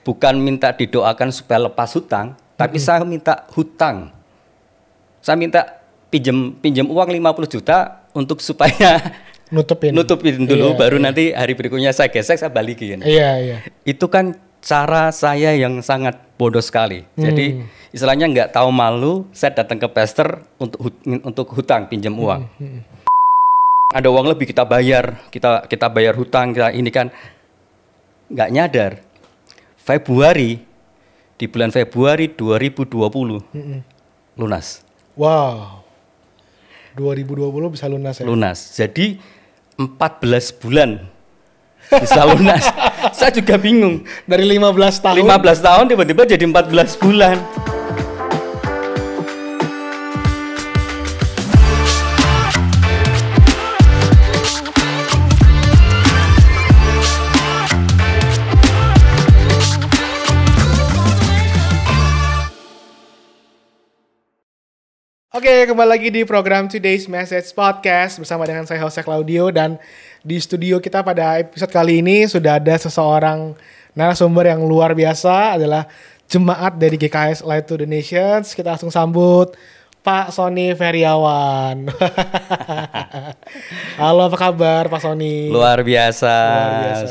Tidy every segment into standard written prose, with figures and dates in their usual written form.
bukan minta didoakan supaya lepas hutang, tapi saya minta hutang. Saya minta pinjam uang 50 juta untuk supaya Nutupin dulu, baru nanti hari berikutnya saya gesek, saya balikin. Iya. Itu kan cara saya yang sangat bodoh sekali. Jadi istilahnya nggak tahu malu, saya datang ke pester untuk hutang, pinjam uang. Ada uang lebih kita bayar hutang, kita ini kan nggak nyadar. Di bulan Februari 2020 lunas. Wow. 2020 bisa lunas ya? Lunas. Jadi 14 bulan bisa lunas. Saya juga bingung. Dari 15 tahun. 15 tahun tiba-tiba jadi 14 bulan. Oke, kembali lagi di program Today's Message Podcast bersama dengan saya Jose Claudio, dan di studio kita pada episode kali ini sudah ada seseorang narasumber yang luar biasa, adalah jemaat dari GKS Light to the Nations. Kita langsung sambut Pak Sony Feriawan. Halo, apa kabar Pak Sony? Luar biasa.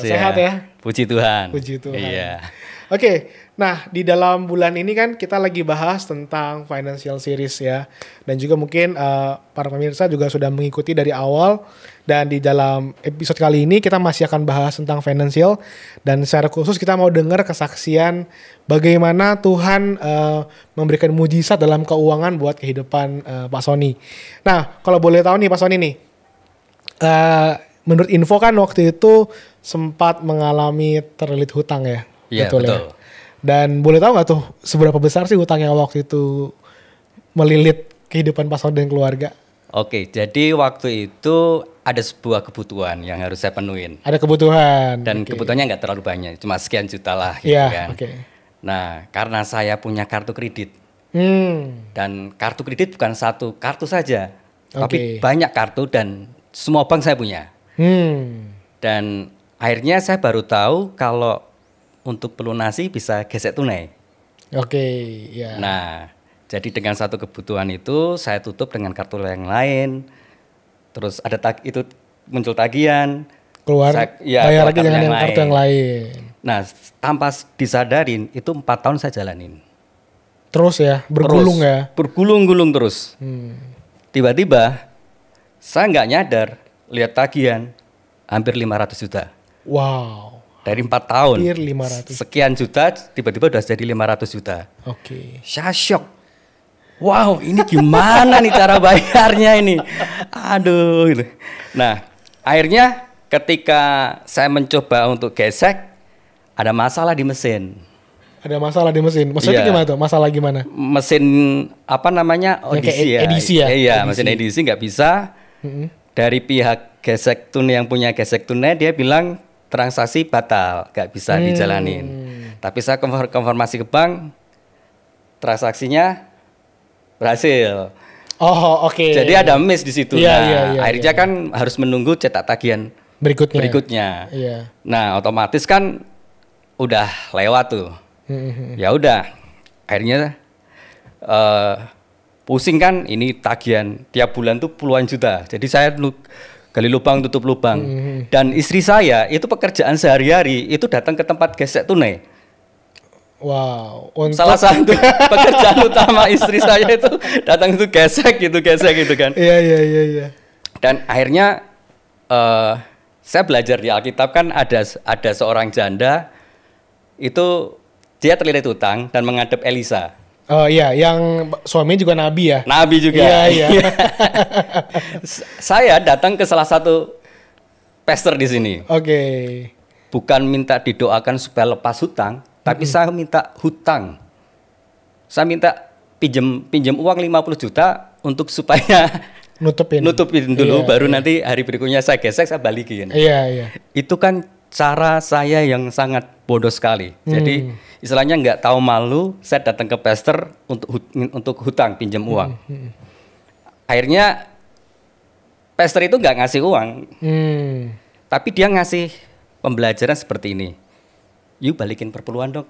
Sehat ya? Puji Tuhan. Puji Tuhan. Iya. Oke, nah di dalam bulan ini kan kita lagi bahas tentang financial series ya. Dan juga mungkin para pemirsa juga sudah mengikuti dari awal. Dan di dalam episode kali ini kita masih akan bahas tentang financial. Dan secara khusus kita mau dengar kesaksian bagaimana Tuhan memberikan mujizat dalam keuangan buat kehidupan Pak Sony. Nah, kalau boleh tahu nih Pak Sony nih. Menurut info kan waktu itu sempat mengalami terlilit hutang ya? Iya, betul. Ya? Betul. Dan boleh tahu nggak tuh seberapa besar sih hutang yang waktu itu melilit kehidupan Pak Sony dan keluarga? Oke, jadi waktu itu ada sebuah kebutuhan yang harus saya penuhin. Ada kebutuhan. Dan kebutuhannya nggak terlalu banyak, cuma sekian juta lah gitu kan. Nah, karena saya punya kartu kredit. Dan kartu kredit bukan satu kartu saja, tapi banyak kartu dan semua bank saya punya. Dan akhirnya saya baru tahu kalau untuk pelunasi bisa gesek tunai. Ya. Nah, jadi dengan satu kebutuhan itu saya tutup dengan kartu yang lain. Terus ada itu muncul tagihan. Bayar lagi dengan kartu yang lain. Nah, tanpa disadarin itu 4 tahun saya jalanin. Terus ya, bergulung ya? Bergulung-gulung terus. Tiba-tiba saya nggak nyadar lihat tagihan hampir 500 juta. Wow. Dari 4 tahun, hampir 500. Sekian juta, tiba-tiba udah jadi 500 juta. Saya shock. Wow, ini gimana nih cara bayarnya ini? Aduh. Gitu. Nah, akhirnya ketika saya mencoba untuk gesek, ada masalah di mesin. Ada masalah di mesin? Maksudnya gimana tuh? Masalah gimana? Mesin, apa namanya? Edisi ya? Iya, mesin edisi nggak bisa. Dari pihak gesek tunai yang punya gesek tunai, dia bilang, transaksi batal, gak bisa dijalanin. Tapi saya konfirmasi ke bank, transaksinya berhasil. Jadi ada miss di situ. Akhirnya kan harus menunggu cetak tagihan berikutnya. Nah, otomatis kan udah lewat tuh. Ya udah, akhirnya pusing kan, ini tagihan tiap bulan tuh puluhan juta. Jadi saya gali lubang tutup lubang. Dan istri saya itu pekerjaan sehari-hari itu datang ke tempat gesek tunai. Wow. Salah satu pekerjaan utama istri saya itu datang itu gesek gitu kan. Iya. Dan akhirnya saya belajar di Alkitab kan ada seorang janda itu dia terlilit hutang dan menghadap Elisa. Oh iya, yang suaminya juga nabi ya? Nabi juga. Iya. Saya datang ke salah satu pastor di sini. Bukan minta didoakan supaya lepas hutang, tapi saya minta hutang. Saya minta pinjam uang 50 juta untuk supaya nutupin dulu, baru nanti hari berikutnya saya gesek, saya balikin. Iya. Itu kan cara saya yang sangat bodoh sekali. Jadi istilahnya nggak tahu malu, saya datang ke pester untuk hutang, pinjam uang. Akhirnya pester itu nggak ngasih uang, tapi dia ngasih pembelajaran seperti ini. Yuk balikin perpuluhan dok.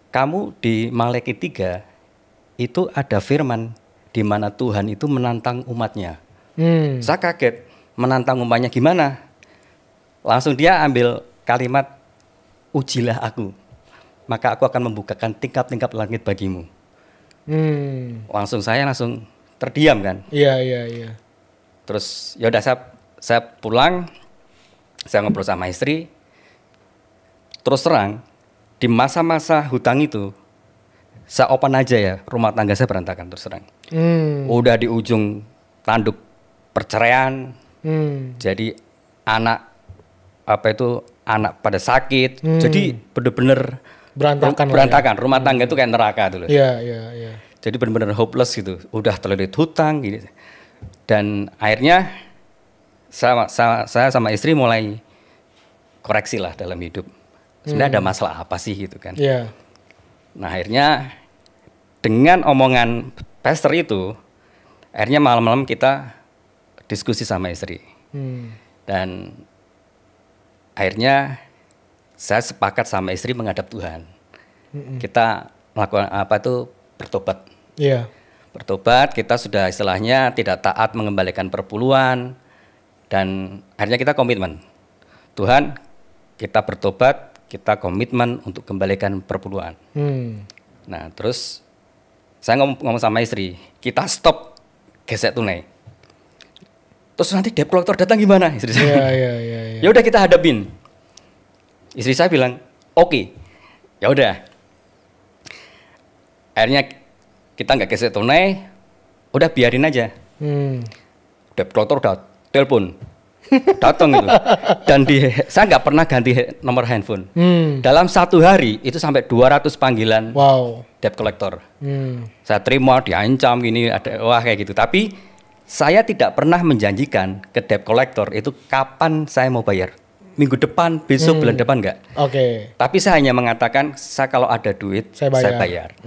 kamu di Maleki 3 itu ada firman di mana Tuhan itu menantang umatnya. Saya kaget, menantang umatnya gimana? Langsung dia ambil kalimat, ujilah aku, maka aku akan membukakan tingkap-tingkap langit bagimu. Langsung terdiam kan. Iya. Terus ya udah saya pulang, saya ngobrol sama istri. Terus terang, di masa-masa hutang itu, saya open aja ya, rumah tangga saya berantakan terus terang. Udah di ujung tanduk perceraian, jadi anak pada sakit, jadi bener-bener berantakan. Rumah tangga itu kayak neraka dulu. Iya. Jadi bener-bener hopeless gitu, udah terlilit hutang gitu. Dan akhirnya saya sama istri mulai koreksi lah dalam hidup. Sebenarnya ada masalah apa sih gitu kan. Iya. Nah akhirnya dengan omongan pastor itu, akhirnya malam-malam kita diskusi sama istri. Dan akhirnya saya sepakat sama istri menghadap Tuhan. Kita melakukan bertobat. Iya. Bertobat, kita sudah istilahnya tidak taat mengembalikan perpuluhan. Dan akhirnya kita komitmen. Tuhan, kita bertobat, kita komitmen untuk kembalikan perpuluhan. Nah, terus saya ngomong sama istri, kita stop gesek tunai. Terus nanti debt collector datang gimana? Istri saya. Iya. Ya udah kita hadapin. Istri saya bilang, oke. Ya udah. Akhirnya kita nggak gesek tunai, udah biarin aja. Debt collector udah telepon. Datang gitu. Dan saya nggak pernah ganti nomor handphone. Dalam 1 hari itu sampai 200 panggilan debt collector. Saya terima, diancam gini, kayak gitu. Tapi saya tidak pernah menjanjikan ke debt collector itu kapan saya mau bayar. Minggu depan, besok, bulan depan enggak. Tapi saya hanya mengatakan, saya kalau ada duit, saya bayar.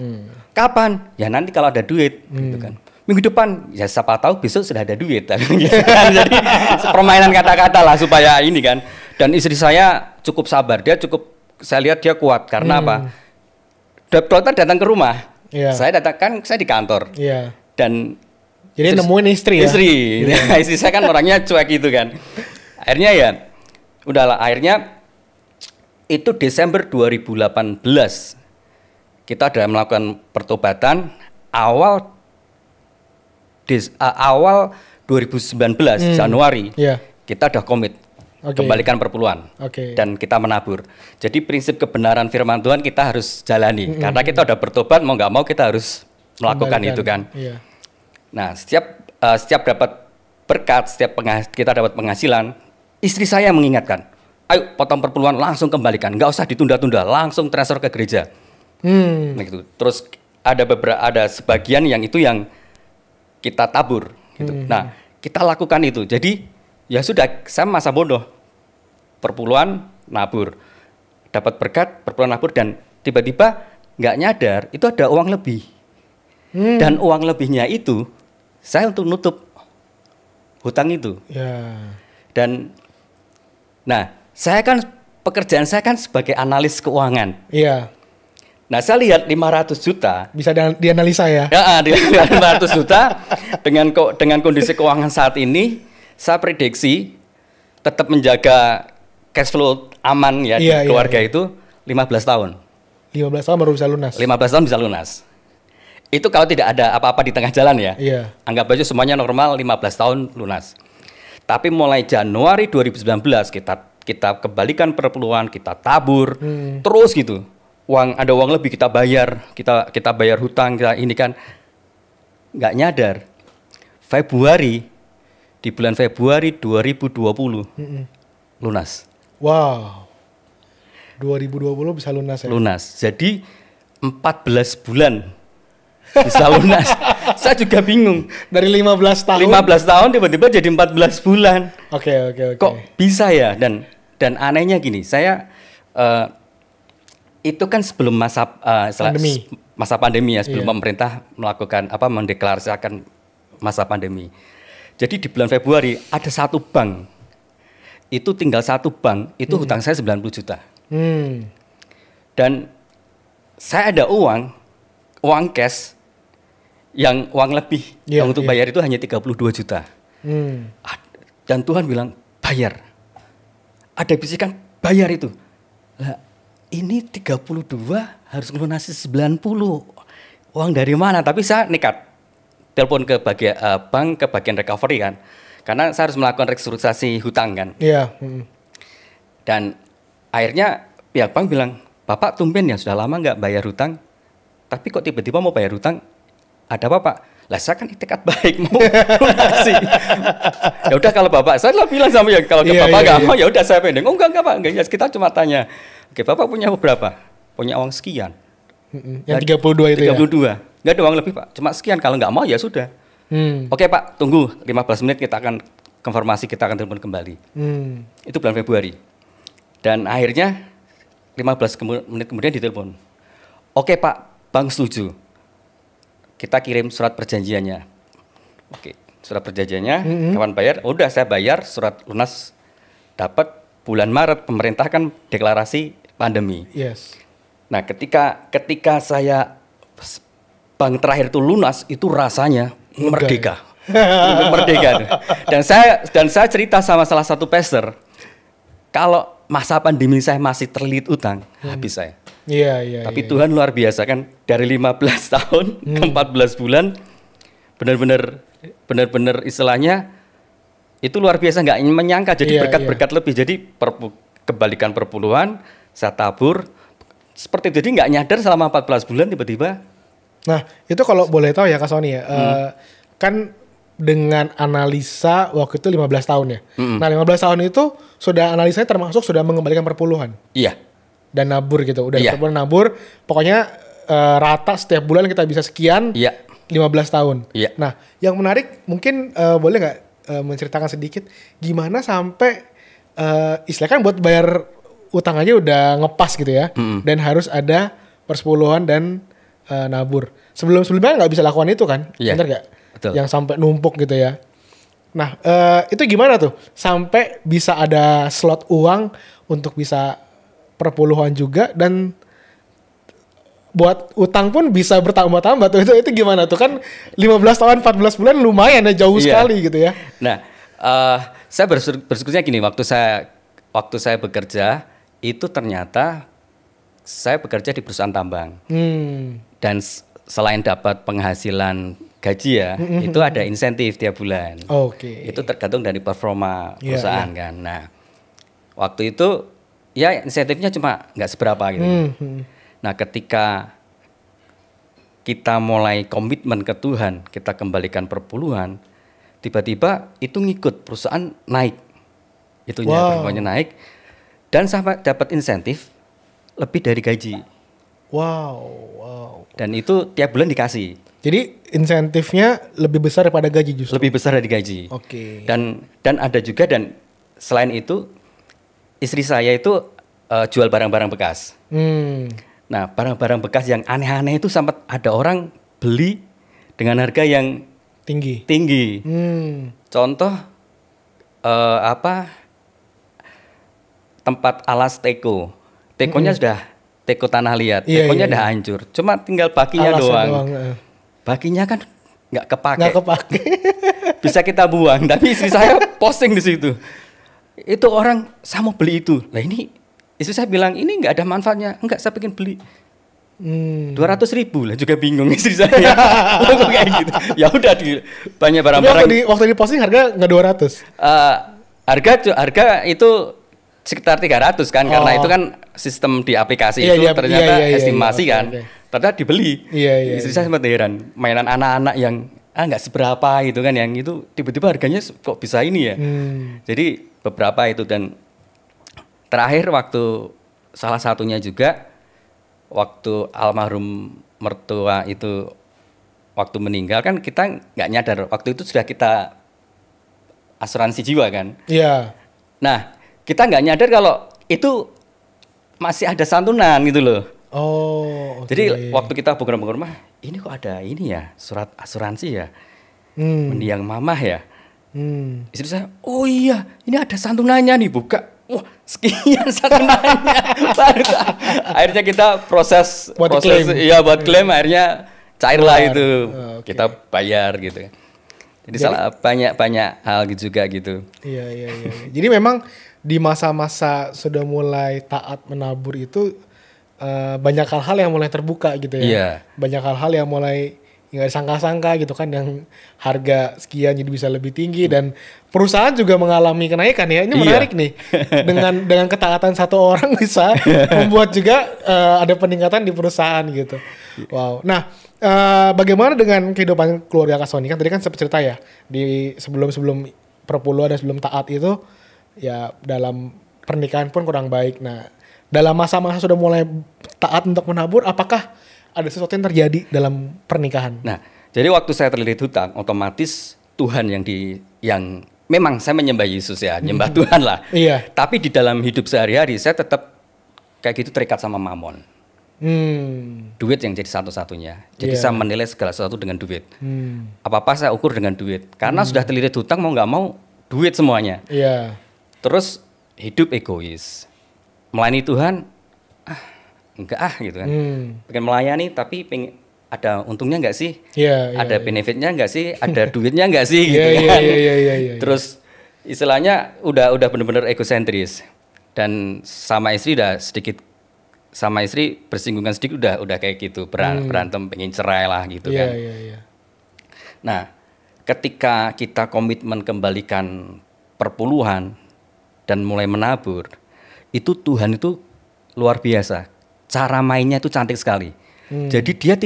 Kapan? Ya nanti kalau ada duit, gitu kan. Minggu depan, ya siapa tahu besok sudah ada duit. Gitu kan. Jadi permainan kata-kata lah supaya ini kan. Dan istri saya cukup sabar, saya lihat dia kuat. Karena apa? Debt collector datang ke rumah. Saya di kantor. Dan jadi nemuin istri ya? Istri saya kan orangnya cuek gitu kan. Akhirnya ya, udahlah, akhirnya itu Desember 2018 kita sudah melakukan pertobatan. Awal 2019 Januari kita udah komit kembalikan perpuluhan dan kita menabur. Jadi prinsip kebenaran firman Tuhan kita harus jalani karena kita udah bertobat, mau nggak mau kita harus melakukan itu kan. Nah setiap dapat berkat, kita dapat penghasilan, istri saya mengingatkan, ayo potong perpuluhan langsung kembalikan, nggak usah ditunda-tunda, langsung transfer ke gereja. Nah, gitu. Terus ada sebagian yang kita tabur gitu. Nah, kita lakukan itu. Jadi ya sudah, saya masa bodoh. Perpuluhan nabur. Dapat berkat, perpuluhan nabur, dan tiba-tiba nggak nyadar itu ada uang lebih. Dan uang lebihnya itu saya untuk nutup hutang itu. Dan pekerjaan saya kan sebagai analis keuangan. Nah, saya lihat 500 juta. Bisa dianalisa ya? Ya, 500 juta dengan kondisi keuangan saat ini, saya prediksi tetap menjaga cash flow aman ya di keluarga itu 15 tahun. 15 tahun baru bisa lunas? 15 tahun bisa lunas. Itu kalau tidak ada apa-apa di tengah jalan ya. Anggap aja semuanya normal, 15 tahun lunas. Tapi mulai Januari 2019 kita kembalikan perpuluhan, kita tabur, terus gitu. Ada uang lebih kita bayar hutang, kita ini kan nggak nyadar. Di bulan Februari 2020 lunas. Wow, 2020 bisa lunas ya? Lunas, jadi 14 bulan bisa lunas. Saya juga bingung. Dari 15 tahun? 15 tahun tiba-tiba jadi 14 bulan. Oke. Kok bisa ya? Dan anehnya gini, saya itu kan sebelum masa pandemi ya, sebelum pemerintah mendeklarasikan masa pandemi. Jadi di bulan Februari ada satu bank, itu hutang saya 90 juta. Dan saya ada uang cash yang uang lebih yang untuk bayar itu hanya 32 juta. Dan Tuhan bilang bayar. Ada bisikan bayar itu. Lah, ini 32 harus melunasi 90. Uang dari mana? Tapi saya nekat. Telepon ke bagian bank, ke bagian recovery kan. Karena saya harus melakukan restrukturisasi hutang kan. Iya. Dan akhirnya pihak bank bilang, Bapak tumben ya sudah lama nggak bayar hutang. Tapi kok tiba-tiba mau bayar hutang? Ada apa Pak? Lah saya kan itikat baik mau lunasi. Ya udah kalau Bapak, saya lah bilang sama ya kalau ke Bapak nggak mau ya udah saya pending. Oh enggak Pak, enggak ya kita cuma tanya. Oke Bapak punya berapa? Punya uang sekian. Yang 32 itu 32. Ya? Enggak ada uang lebih Pak, cuma sekian. Kalau nggak mau ya sudah. Oke Pak, tunggu 15 menit kita akan konfirmasi, kita akan telepon kembali. Itu bulan Februari. Dan akhirnya 15 menit kemudian ditelepon. Oke Pak, bank setuju. Kita kirim surat perjanjiannya. Oke, surat perjanjiannya, kapan bayar? Udah saya bayar, surat lunas dapat bulan Maret. Pemerintah kan deklarasi pandemi. Yes. Nah, ketika saya bank terakhir itu lunas, itu rasanya merdeka. Merdeka. Dan saya cerita sama salah satu pastor, kalau masa pandemi saya masih terlilit utang, habis saya. Iya. Tapi Tuhan luar biasa kan, dari 15 tahun ke 14 bulan, benar-benar istilahnya itu luar biasa, nggak menyangka. Jadi berkat-berkat lebih. Jadi kebalikan perpuluhan, saya tabur seperti itu. Jadi nggak nyadar selama 14 bulan tiba-tiba. Nah itu kalau boleh tahu ya Kak Sony ya, kan dengan analisa waktu itu 15 tahun ya. Nah 15 tahun itu sudah analisanya termasuk sudah mengembalikan perpuluhan. Iya. Dan nabur gitu, udah perpuluhan nabur. Pokoknya rata setiap bulan kita bisa sekian. 15 tahun. Iya. Nah yang menarik mungkin boleh nggak menceritakan sedikit gimana sampai istilahnya kan buat bayar utang aja udah ngepas gitu ya. Dan harus ada persepuluhan dan nabur. Sebelumnya nggak bisa lakukan itu kan? Bener nggak? Betul. Yang sampai numpuk gitu ya. Nah itu gimana tuh sampai bisa ada slot uang untuk bisa perpuluhan juga dan buat utang pun bisa bertambah-tambah tuh. Itu gimana tuh kan 15 tahun 14 bulan lumayan ya, jauh sekali gitu ya. Nah saya bersyukurnya gini, waktu saya bekerja itu ternyata saya bekerja di perusahaan tambang. Dan selain dapat penghasilan gaji ya, itu ada insentif tiap bulan. Itu tergantung dari performa perusahaan kan. Nah, waktu itu ya insentifnya cuma nggak seberapa gitu. Nah, ketika kita mulai komitmen ke Tuhan, kita kembalikan perpuluhan, tiba-tiba itu ngikut perusahaan naik. Itunya performanya naik dan sampai dapat insentif lebih dari gaji. Dan itu tiap bulan dikasih. Jadi insentifnya lebih besar daripada gaji justru? Lebih besar dari gaji. Dan ada juga, dan selain itu istri saya itu jual barang-barang bekas. Nah barang-barang bekas yang aneh-aneh itu sampai ada orang beli dengan harga yang tinggi. Contoh tempat alas tekonya sudah teko tanah liat, tekonya udah hancur, cuma tinggal bakinya doang. Bakinya kan nggak kepake. Bisa kita buang, tapi istri saya posting di situ. Itu orang, saya mau beli itu. Lah ini istri saya bilang ini nggak ada manfaatnya. Enggak, saya pengen beli. 200.000 lah, juga bingung istri saya. Kok kayak gitu. Ya udah banyak barang-barang. Waktu di posting harga nggak 200? Harga itu sekitar 300 kan, karena itu kan sistem di aplikasi itu ternyata estimasi kan. Ternyata dibeli. Istri saya sempat heran, mainan anak-anak yang nggak seberapa itu kan, yang itu tiba-tiba harganya kok bisa ini ya. Jadi beberapa itu. Dan terakhir waktu salah satunya juga waktu almarhum mertua itu waktu meninggal kan, kita nggak nyadar waktu itu sudah kita asuransi jiwa kan. Nah kita nggak nyadar kalau itu masih ada santunan gitu loh. Jadi waktu kita program rumah, ini kok ada ini ya, surat asuransi ya, mendiang mamah ya. Istri saya, oh iya, ini ada santunannya nih, buka. wah sekian santunannya. Akhirnya kita proses buat klaim akhirnya cairlah itu. Kita bayar gitu. Jadi banyak hal gitu juga gitu. Iya. Jadi memang di masa-masa sudah mulai taat menabur itu banyak hal-hal yang mulai terbuka gitu ya. Iya. Banyak hal-hal yang mulai nggak disangka-sangka gitu kan, yang harga sekian jadi bisa lebih tinggi dan perusahaan juga mengalami kenaikan ya. Ini menarik nih. Dengan ketaatan satu orang bisa membuat juga ada peningkatan di perusahaan gitu. Wow. Nah, bagaimana dengan kehidupan keluarga Kak Sony? Kan tadi kan sempat cerita ya di sebelum perpuluhan dan sebelum taat itu ya dalam pernikahan pun kurang baik. Nah, dalam masa-masa sudah mulai taat untuk menabur, apakah ada sesuatu yang terjadi dalam pernikahan? Nah, jadi waktu saya terlilit hutang, otomatis Tuhan yang memang saya menyembah Yesus ya, nyembah Tuhan lah. Iya. Tapi di dalam hidup sehari-hari saya tetap kayak gitu terikat sama mamon. Duit yang jadi satu-satunya. Jadi saya menilai segala sesuatu dengan duit. Apa-apa saya ukur dengan duit. Karena sudah terlilit hutang, mau nggak mau duit semuanya. Iya. Terus hidup egois. Melayani Tuhan, enggak gitu kan. Pengen melayani tapi ada untungnya enggak sih? Ada benefitnya enggak sih? Ada duitnya enggak sih? Gitu kan. Iya. Terus istilahnya udah benar-benar egosentris. Dan sama istri bersinggungan sedikit udah kayak gitu, berantem pengen cerai lah gitu kan. Iya. Nah, ketika kita komitmen kembalikan perpuluhan dan mulai menabur, itu Tuhan itu luar biasa. Cara mainnya itu cantik sekali. Jadi dia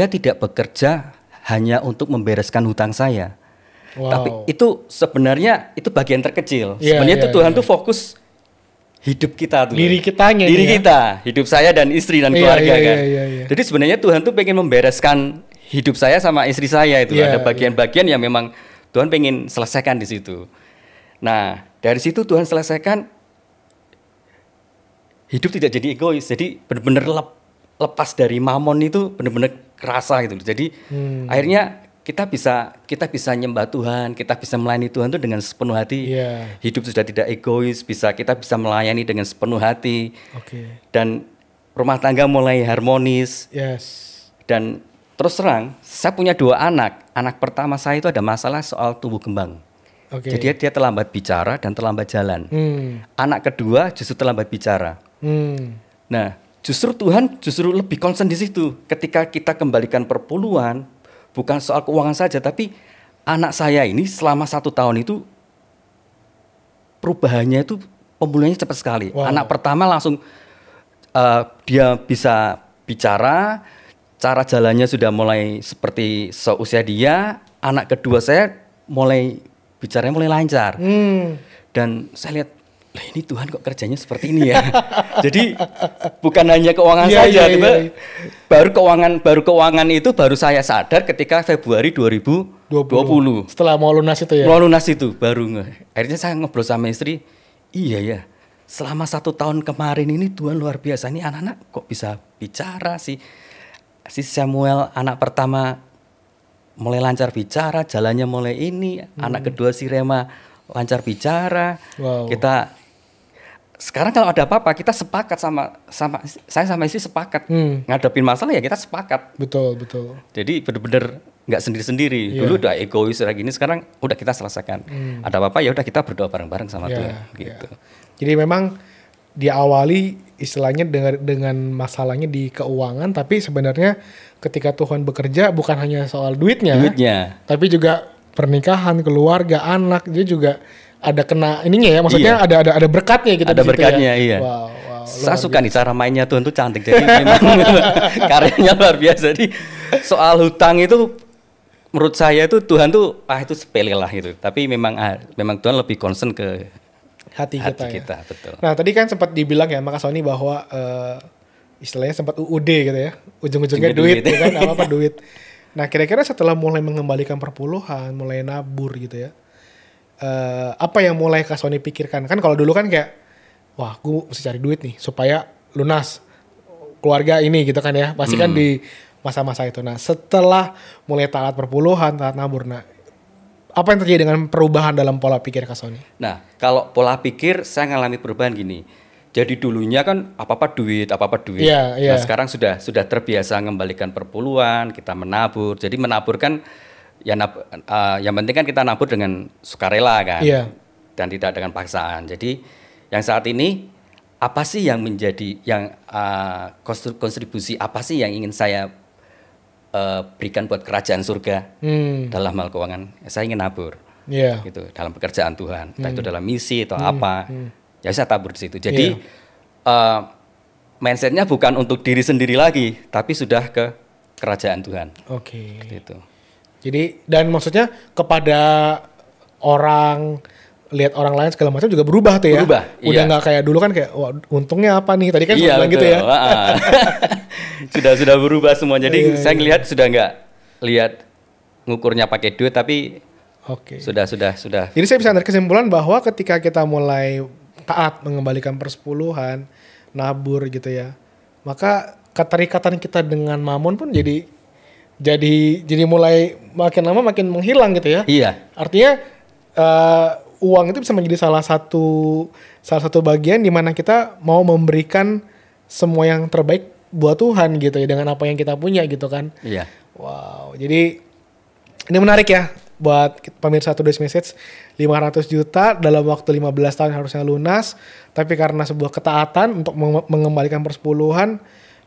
tidak bekerja hanya untuk membereskan hutang saya. Wow. Tapi itu sebenarnya itu bagian terkecil. Sebenarnya itu Tuhan tuh fokus hidup kita tuh. Diri kita, hidup saya dan istri dan keluarga kan. Jadi sebenarnya Tuhan tuh pengen membereskan hidup saya sama istri saya itu. Ada bagian-bagian yang memang Tuhan pengen selesaikan di situ. Nah, dari situ Tuhan selesaikan, hidup tidak jadi egois. Jadi benar-benar lepas dari mamon itu benar-benar kerasa gitu. Jadi akhirnya kita bisa nyembah Tuhan, kita bisa melayani Tuhan itu dengan sepenuh hati. Hidup sudah tidak egois, kita bisa melayani dengan sepenuh hati. Dan rumah tangga mulai harmonis. Dan terus terang, saya punya 2 anak. Anak pertama saya itu ada masalah soal tumbuh kembang. Jadi dia terlambat bicara dan terlambat jalan. Anak kedua justru terlambat bicara. Nah, Tuhan lebih concern di situ. Ketika kita kembalikan perpuluhan, bukan soal keuangan saja, tapi anak saya ini selama 1 tahun itu perubahannya itu pemulihannya cepat sekali. Anak pertama langsung dia bisa bicara, cara jalannya sudah mulai seperti seusia dia. Anak kedua saya bicaranya mulai lancar. Dan saya lihat, ini Tuhan kok kerjanya seperti ini ya. Jadi bukan hanya keuangan saja. Baru keuangan itu baru saya sadar ketika Februari 2020. Setelah mau lunas itu ya? Mau lunas itu baru. Akhirnya saya ngobrol sama istri, iya ya, selama 1 tahun kemarin ini Tuhan luar biasa. Ini anak-anak kok bisa bicara sih. Si Samuel anak pertama mulai lancar bicara, jalannya mulai ini. Anak kedua si Rema lancar bicara. Kita sekarang kalau ada apa-apa kita sepakat saya sama istri sepakat ngadepin masalah ya kita sepakat. Betul. Jadi benar-benar nggak sendiri-sendiri. Dulu udah egois kayak gini, sekarang udah kita selesaikan. Ada apa-apa ya udah kita berdoa bareng-bareng sama Tuhan gitu. Jadi memang diawali istilahnya dengan masalahnya di keuangan, tapi sebenarnya ketika Tuhan bekerja bukan hanya soal duitnya. Tapi juga pernikahan, keluarga, anak, dia juga ada kena ininya ya, maksudnya ada berkatnya gitu. Ada berkatnya ya? Iya. Saya suka nih cara mainnya Tuhan tuh cantik. Jadi memang karyanya luar biasa. Jadi soal hutang itu menurut saya itu Tuhan tuh itu sepele lah gitu. Tapi memang Tuhan lebih concern ke hati kita. Betul. Nah tadi kan sempat dibilang ya Kak Sony bahwa istilahnya sempat UUD gitu ya, ujung-ujungnya duit ya kan, apa duit. Nah kira-kira setelah mulai mengembalikan perpuluhan, mulai nabur gitu ya, apa yang mulai Kak Sony pikirkan? Kan kalau dulu kan kayak, wah gue mesti cari duit nih supaya lunas keluarga ini gitu kan ya, pasti kan di masa-masa itu. Nah setelah mulai taat perpuluhan, taat nabur, nah apa yang terjadi dengan perubahan dalam pola pikir Kak Sony? Nah, kalau pola pikir saya ngalami perubahan gini. Jadi dulunya kan apa-apa duit. Iya, iya. Nah, sekarang sudah terbiasa mengembalikan perpuluhan, kita menabur. Jadi menabur kan ya yang penting kan kita nabur dengan sukarela kan. Iya. Dan tidak dengan paksaan. Jadi yang saat ini apa sih yang menjadi kontribusi apa sih yang ingin saya berikan buat kerajaan surga dalam hal keuangan? Saya ingin nabur. Iya. Gitu dalam pekerjaan Tuhan. Entah itu dalam misi atau apa. Ya saya tabur di situ. Jadi mindsetnya bukan untuk diri sendiri lagi, tapi sudah ke kerajaan Tuhan. Oke. Gitu. Jadi dan maksudnya kepada orang, lihat orang lain segala macam juga berubah tuh ya. Berubah. Udah iya. nggak kayak dulu kan kayak wah untungnya apa nih? Tadi kan Iya, bilang gitu ya. sudah berubah semua. Jadi Iya, saya iya. ngelihat sudah nggak lihat ngukurnya pakai duit, tapi Oke. sudah. Jadi saya bisa ambil kesimpulan bahwa ketika kita mulai taat mengembalikan persepuluhan, nabur gitu ya, maka keterikatan kita dengan mamon pun jadi mulai makin lama makin menghilang gitu ya. Iya. Artinya uang itu bisa menjadi salah satu bagian di mana kita mau memberikan semua yang terbaik buat Tuhan gitu ya dengan apa yang kita punya gitu kan. Iya. Wow. Jadi ini menarik ya buat pemirsa Today's Message. 500 juta dalam waktu 15 tahun harusnya lunas, tapi karena sebuah ketaatan untuk mengembalikan persepuluhan,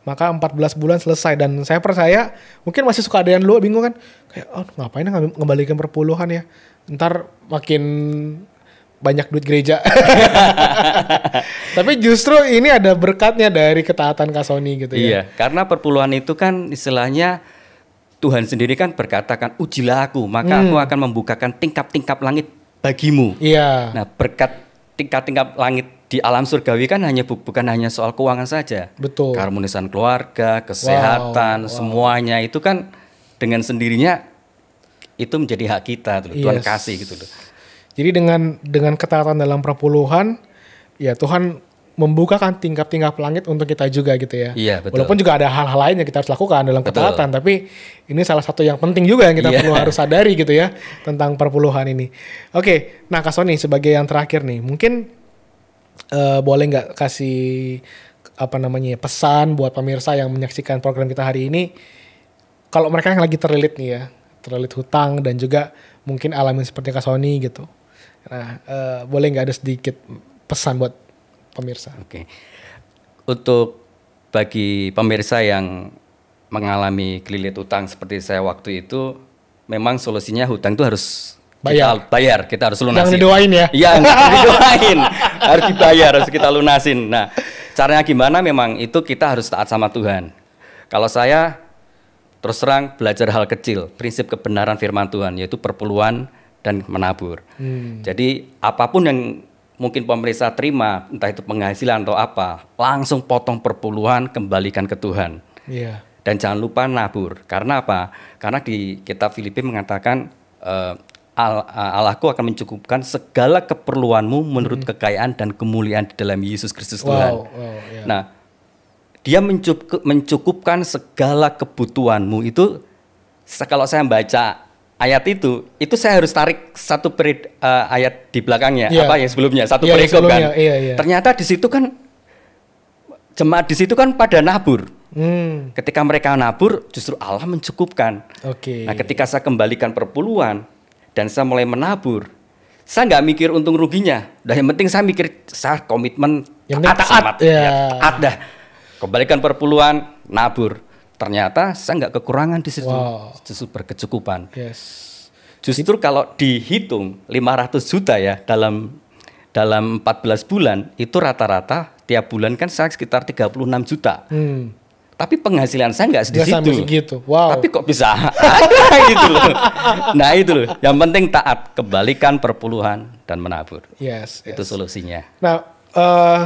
maka 14 bulan selesai. Dan saya percaya mungkin masih suka ada yang dulu bingung kan, kayak ngapain ngembalikan perpuluhan ya, ntar makin banyak duit gereja. Tapi justru ini ada berkatnya dari ketaatan Kak Sony gitu ya. Iya, karena perpuluhan itu kan istilahnya Tuhan sendiri kan berkata kan, ujilah aku, maka aku akan membukakan tingkap-tingkap langit bagimu. Iya. Nah, berkat tingkap-tingkap langit di alam surgawi kan bukan hanya soal keuangan saja. Betul. Keharmonisan keluarga, kesehatan, semuanya itu kan dengan sendirinya itu menjadi hak kita tuh, Tuhan kasih gitu loh. Jadi dengan ketaatan dalam perpuluhan, ya Tuhan membukakan tingkap-tingkap langit untuk kita juga gitu ya. Iya, betul. Walaupun juga ada hal-hal lain yang kita harus lakukan dalam ketaatan, tapi ini salah satu yang penting juga yang kita perlu harus sadari gitu ya tentang perpuluhan ini. Oke, nah Kak Sony sebagai yang terakhir nih, mungkin boleh nggak kasih pesan buat pemirsa yang menyaksikan program kita hari ini, kalau mereka yang lagi terlilit nih ya, terlilit hutang dan juga mungkin alamin seperti Kak Sony gitu. Nah, boleh nggak ada sedikit pesan buat pemirsa? Oke. Untuk bagi pemirsa yang mengalami kelilit hutang seperti saya waktu itu, memang solusinya hutang itu harus bayar, kita harus lunasi. Jangan didoain ya? Iya, nggak didoain, harus dibayar, harus kita lunasin. Nah, caranya gimana? Memang itu kita harus taat sama Tuhan. Kalau saya terus terang belajar hal kecil, prinsip kebenaran firman Tuhan, yaitu perpuluhan dan menabur. Jadi apapun yang mungkin pemerintah terima, entah itu penghasilan atau apa, langsung potong perpuluhan, kembalikan ke Tuhan. Iya. Dan jangan lupa nabur. Karena apa? Karena di kitab Filipi mengatakan Allahku akan mencukupkan segala keperluanmu menurut kekayaan dan kemuliaan di dalam Yesus Kristus Tuhan. Iya. Nah, Dia mencukupkan segala kebutuhanmu itu. Kalau saya baca ayat itu saya harus tarik satu ayat di belakangnya, yang sebelumnya, satu perikop kan. Iya. Ternyata di situ kan jemaat di situ kan pada nabur. Ketika mereka nabur, justru Allah mencukupkan. Oke. Nah, ketika saya kembalikan perpuluhan dan saya mulai menabur, saya nggak mikir untung ruginya. Yang penting saya mikir saya komitmen taat dah. Kembalikan perpuluhan, nabur. Ternyata saya nggak kekurangan di situ, justru berkecukupan. Yes. Justru kalau dihitung 500 juta ya dalam 14 bulan itu rata-rata tiap bulan kan saya sekitar 36 juta. Tapi penghasilan saya nggak di situ. Segitu. Wow. Tapi kok bisa ada gitu loh. Nah itu loh. Yang penting taat, kembalikan perpuluhan dan menabur. Yes. Itu solusinya. Nah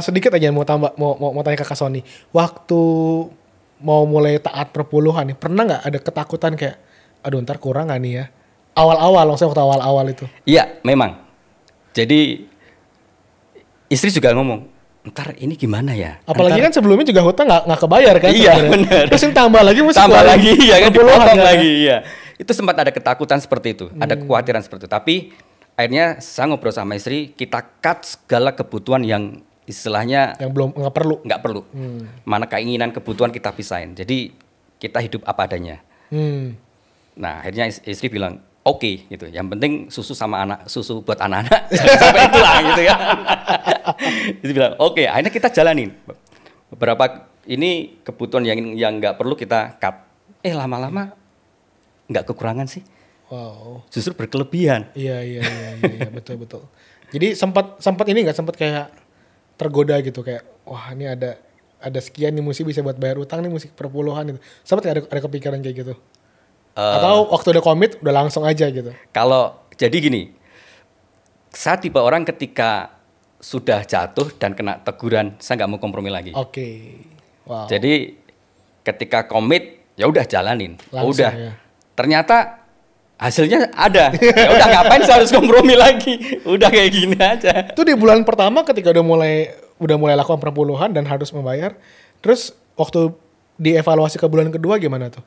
sedikit aja mau tanya ke Kak Sony. Waktu mau mulai taat perpuluhan nih, pernah nggak ada ketakutan kayak, aduh ntar kurang nggak nih ya? Awal-awal, maksudnya waktu awal-awal itu. Iya, memang. Jadi istri juga ngomong, ntar ini gimana ya? Apalagi kan sebelumnya juga hutang nggak kebayar kan? Iya benar. Terus yang tambah lagi mesti tambah lagi, ya kan dipotong kan? lagi, ya. Itu sempat ada ketakutan seperti itu, ada kekhawatiran seperti itu. Tapi akhirnya saya ngobrol sama istri, kita cut segala kebutuhan yang istilahnya yang belum nggak perlu. Mana keinginan kebutuhan kita pisahin. Jadi kita hidup apa adanya. Nah akhirnya istri bilang oke, gitu. Yang penting susu buat anak-anak sampai itulah gitu ya. Istri bilang oke. Akhirnya kita jalanin. Beberapa ini kebutuhan yang nggak perlu kita cut. Lama-lama nggak kekurangan sih. Wow. Justru berkelebihan. Iya, betul. Jadi sempat kayak tergoda gitu kayak wah ini ada sekian nih mesti bisa buat bayar utang nih mesti perpuluhan gitu. Sempat ada kepikiran kayak gitu. Atau waktu udah komit udah langsung aja gitu. Kalau jadi gini, saya tipe orang ketika sudah jatuh dan kena teguran, saya nggak mau kompromi lagi. Oke. Wow. Jadi ketika komit ya udah jalanin. Langsung, udah. ya. Ternyata hasilnya ada. Ya udah ngapain saya harus kompromi lagi? Udah kayak gini aja. Itu di bulan pertama ketika udah mulai lakukan perpuluhan dan harus membayar. Terus waktu dievaluasi ke bulan kedua gimana tuh?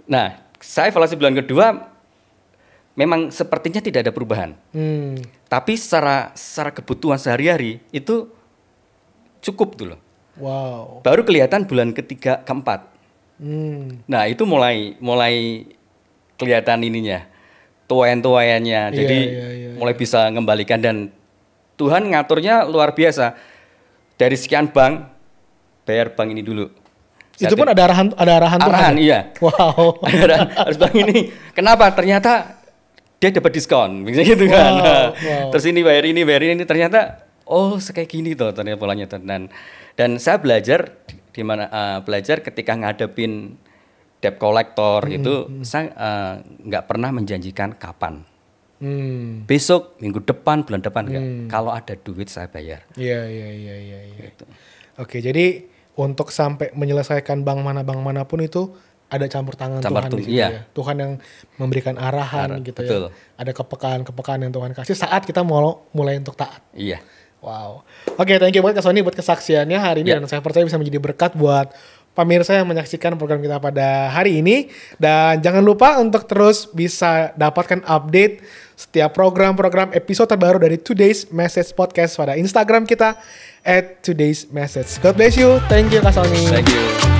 Nah, saya evaluasi bulan kedua memang sepertinya tidak ada perubahan. Tapi secara kebutuhan sehari-hari itu cukup tuh loh. Wow. Baru kelihatan bulan ketiga, keempat. Nah itu mulai kelihatan ininya, tuayan-tuayannya. Jadi mulai bisa mengembalikan dan Tuhan ngaturnya luar biasa. Dari sekian bank, bayar bank ini dulu. Itu pun ada arahan Tuhan. Arahan, iya. Wow. Ada arahan, harus bank ini. Kenapa? Ternyata dia dapat diskon, misalnya gitu kan. Wow. Terus ini bayar ini, ternyata kayak gini tuh ternyata polanya tuh. Dan saya belajar belajar ketika ngadepin debt collector itu saya nggak pernah menjanjikan kapan. Besok, minggu depan, bulan depan enggak. Kalau ada duit saya bayar. Iya. Gitu. Oke, jadi untuk sampai menyelesaikan bank mana pun itu ada campur tangan Tuhan di situ ya. Tuhan yang memberikan arahan gitu betul. Ya. Ada kepekaan yang Tuhan kasih saat kita mau mulai untuk taat. Iya. Wow. Oke, thank you banget Kak Sony buat kesaksiannya hari ini dan saya percaya bisa menjadi berkat buat pemirsa yang menyaksikan program kita pada hari ini. Dan jangan lupa untuk terus bisa dapatkan update setiap program-program episode terbaru dari Today's Message Podcast pada Instagram kita @todaysmessage. God bless you. Thank you Kak Sony. Thank you.